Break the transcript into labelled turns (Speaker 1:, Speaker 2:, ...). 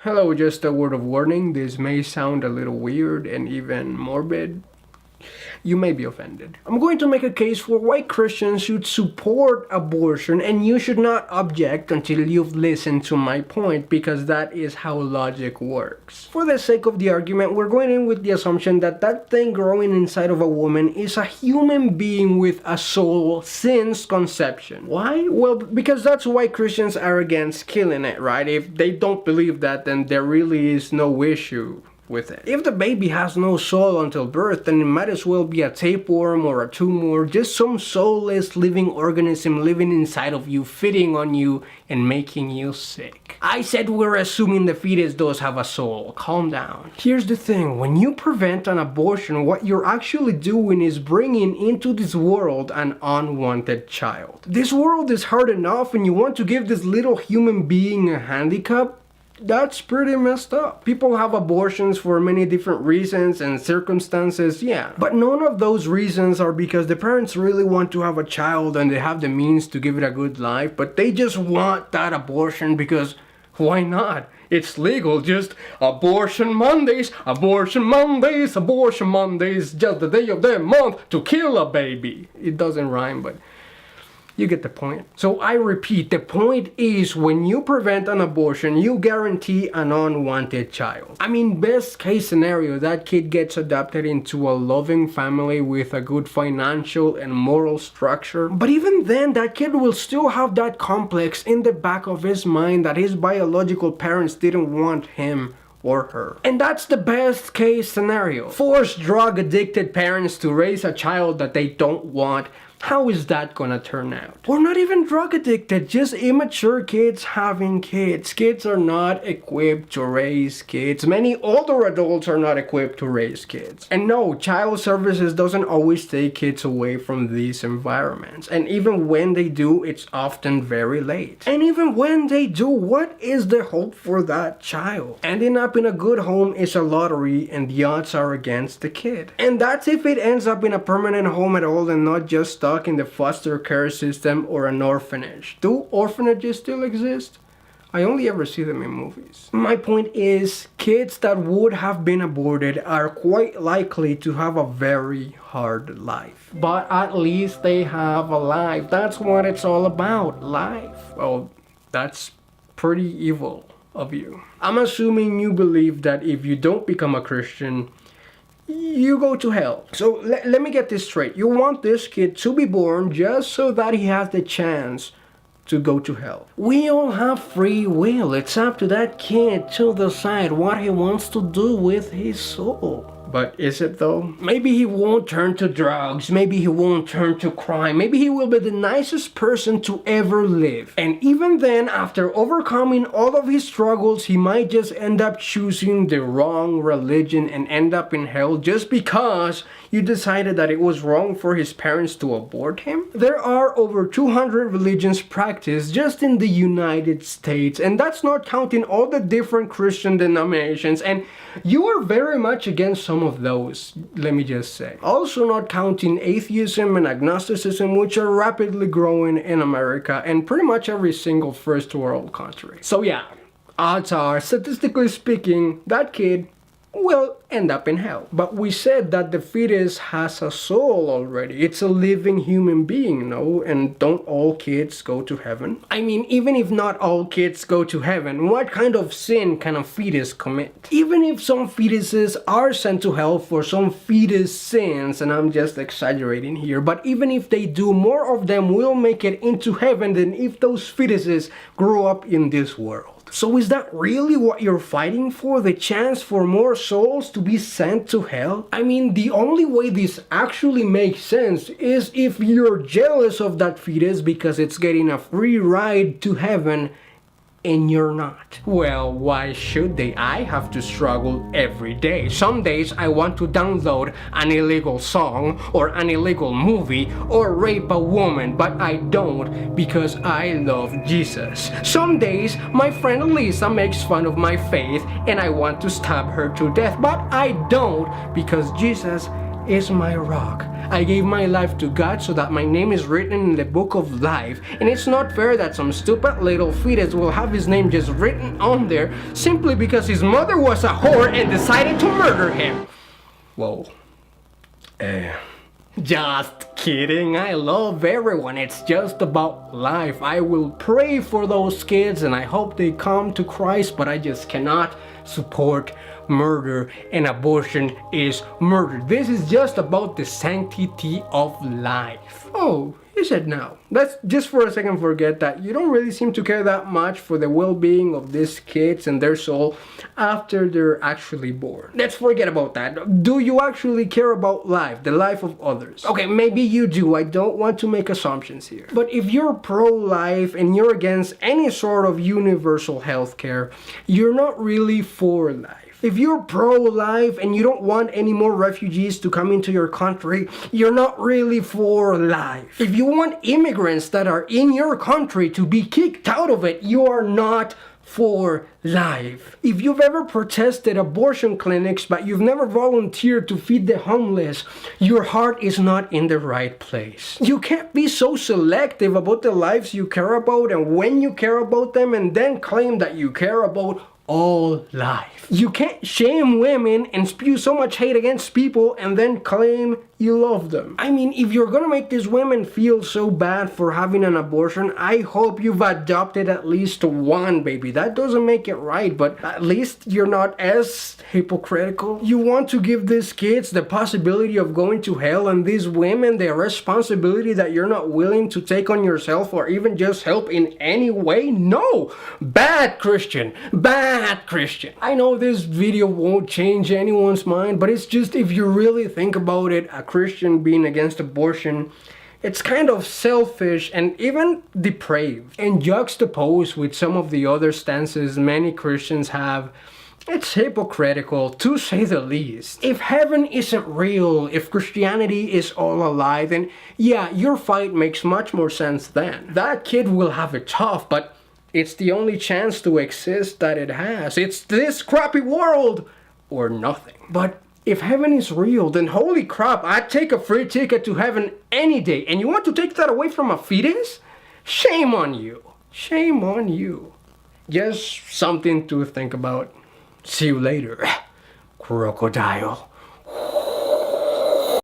Speaker 1: Hello, just a word of warning. This may sound a little weird and even morbid. You may be offended. I'm going to make a case for why Christians should support abortion, and you should not object until you've listened to my point, because that is how logic works. For the sake of the argument, we're going in with the assumption that that thing growing inside of a woman is a human being with a soul since conception. Why? Well, because that's why Christians are against killing it, right? If they don't believe that, then there really is no issue with it. If the baby has no soul until birth, then it might as well be a tapeworm or a tumor, just some soulless living organism living inside of you, feeding on you and making you sick. I said we're assuming the fetus does have a soul. Calm down. Here's the thing, when you prevent an abortion, what you're actually doing is bringing into this world an unwanted child. This world is hard enough and you want to give this little human being a handicap? That's pretty messed up. People have abortions for many different reasons and circumstances, yeah. But none of those reasons are because the parents really want to have a child and they have the means to give it a good life, but they just want that abortion because why not? It's legal, just abortion Mondays, abortion Mondays, abortion Mondays, just the day of the month to kill a baby. It doesn't rhyme, but you get the point. So I repeat, the point is when you prevent an abortion, you guarantee an unwanted child. I mean, best case scenario, that kid gets adopted into a loving family with a good financial and moral structure. But even then, that kid will still have that complex in the back of his mind that his biological parents didn't want him or her. And that's the best case scenario. Force drug addicted parents to raise a child that they don't want. How is that gonna turn out? Or not even drug addicted, just immature kids having kids. Kids are not equipped to raise kids. Many older adults are not equipped to raise kids. And no, child services doesn't always take kids away from these environments. And even when they do, it's often very late. And even when they do, what is the hope for that child? Ending up in a good home is a lottery and the odds are against the kid. And that's if it ends up in a permanent home at all and not just stuck in the foster care system or an orphanage. Do orphanages still exist? I only ever see them in movies. My point is, kids that would have been aborted are quite likely to have a very hard life. But at least they have a life. That's what it's all about, life. Well, that's pretty evil of you. I'm assuming you believe that if you don't become a Christian, you go to hell. So let me get this straight. You want this kid to be born just so that he has the chance to go to hell. We all have free will. It's up to that kid to decide what he wants to do with his soul. But is it though? Maybe he won't turn to drugs. Maybe he won't turn to crime. Maybe he will be the nicest person to ever live. And even then, after overcoming all of his struggles, he might just end up choosing the wrong religion and end up in hell just because you decided that it was wrong for his parents to abort him? There are over 200 religions practiced just in the United States, and that's not counting all the different Christian denominations, and you are very much against some of those, let me just say. Also not counting atheism and agnosticism, which are rapidly growing in America and pretty much every single first world country. So yeah, odds are, statistically speaking, that kid will end up in hell. But we said that the fetus has a soul already. It's a living human being, no? And don't all kids go to heaven? I mean, even if not all kids go to heaven, what kind of sin can a fetus commit? Even if some fetuses are sent to hell for some fetus sins, and I'm just exaggerating here, but even if they do, more of them will make it into heaven than if those fetuses grew up in this world. So is that really what you're fighting for? The chance for more souls to be sent to hell? I mean, the only way this actually makes sense is if you're jealous of that fetus because it's getting a free ride to heaven and you're not. Well, why should they? I have to struggle every day. Some days I want to download an illegal song or an illegal movie or rape a woman, but I don't because I love Jesus. Some days my friend Lisa makes fun of my faith and I want to stab her to death, but I don't because Jesus is my rock. I gave my life to God so that my name is written in the book of life, and it's not fair that some stupid little fetus will have his name just written on there simply because his mother was a whore and decided to murder him. Whoa. Just kidding. I love everyone. It's just about life. I will pray for those kids and I hope they come to Christ, but I just cannot support murder, and abortion is murder. This is just about the sanctity of life. Oh, is it now? Let's just for a second forget that. You don't really seem to care that much for the well-being of these kids and their soul after they're actually born. Let's forget about that. Do you actually care about life, the life of others? Okay, maybe you do. I don't want to make assumptions here. But if you're pro-life and you're against any sort of universal health care, you're not really for life. If you're pro-life and you don't want any more refugees to come into your country, you're not really for life. If you want immigrants that are in your country to be kicked out of it, you are not for life. If you've ever protested abortion clinics but you've never volunteered to feed the homeless, your heart is not in the right place. You can't be so selective about the lives you care about and when you care about them and then claim that you care about all life. You can't shame women and spew so much hate against people and then claim you love them. I mean, if you're gonna make these women feel so bad for having an abortion, I hope you've adopted at least one baby. That doesn't make it right, but at least you're not as hypocritical. You want to give these kids the possibility of going to hell and these women the responsibility that you're not willing to take on yourself or even just help in any way? No! Bad Christian! Bad Christian! I know this video won't change anyone's mind, but it's just, if you really think about it, a Christian being against abortion, it's kind of selfish and even depraved. And juxtaposed with some of the other stances many Christians have, it's hypocritical, to say the least. If heaven isn't real, if Christianity is all a lie, then yeah, your fight makes much more sense then. That kid will have it tough, but it's the only chance to exist that it has. It's this crappy world or nothing. But if heaven is real, then holy crap, I'd take a free ticket to heaven any day. And you want to take that away from a fetus? Shame on you. Shame on you. Just something to think about. See you later, crocodile.